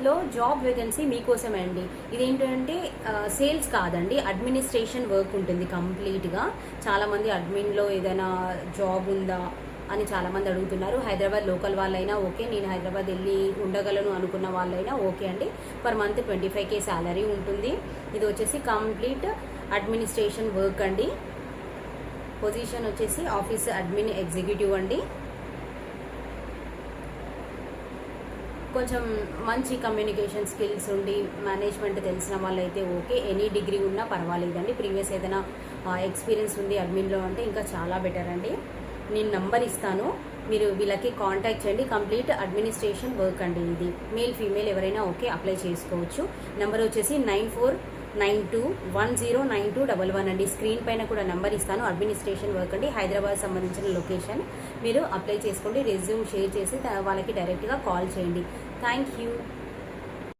లో job vacancy మీకోసమే అండి. ఇదేంటంటే సేల్స్ కాదండి, అడ్మినిస్ట్రేషన్ వర్క్ ఉంటుంది కంప్లీట్గా. చాలామంది అడ్మిన్లో ఏదైనా జాబ్ ఉందా అని చాలామంది అడుగుతున్నారు. హైదరాబాద్ లోకల్ వాళ్ళైనా ఓకే, నేను హైదరాబాద్ వెళ్ళి ఉండగలను అనుకున్న వాళ్ళైనా ఓకే అండి. పర్ మంత్ 25K శాలరీ ఉంటుంది. ఇది వచ్చేసి కంప్లీట్ అడ్మినిస్ట్రేషన్ వర్క్ అండి. పొజిషన్ వచ్చేసి ఆఫీస్ అడ్మిన్ ఎగ్జిక్యూటివ్ అండి. కొంచెం మంచి కమ్యూనికేషన్ స్కిల్స్ ఉండి మేనేజ్మెంట్ తెలిసిన వాళ్ళైతే ఓకే, ఎనీ డిగ్రీ ఉన్నా పర్వాలేదండి. ప్రీవియస్ ఏదైనా ఎక్స్పీరియన్స్ ఉంది అడ్మిన్లో అంటే ఇంకా చాలా బెటర్ అండి. నేను నంబర్ ఇస్తాను, మీరు వీళ్ళకి కాంటాక్ట్ చేయండి. కంప్లీట్ అడ్మినిస్ట్రేషన్ వర్క్ అండి. ఇది మేల్ ఫీమేల్ ఎవరైనా ఓకే అప్లై చేసుకోవచ్చు. నెంబర్ వచ్చేసి 9492109211 అండి. స్క్రీన్ పైన కూడా నెంబర్ ఇస్తాను. అడ్మినిస్ట్రేషన్ వర్క్ అండి, హైదరాబాద్ సంబంధించిన లొకేషన్. మీరు అప్లై చేసుకోండి, రెజ్యూమ్ షేర్ చేసి వాళ్ళకి డైరెక్ట్గా కాల్ చేయండి. Thank you.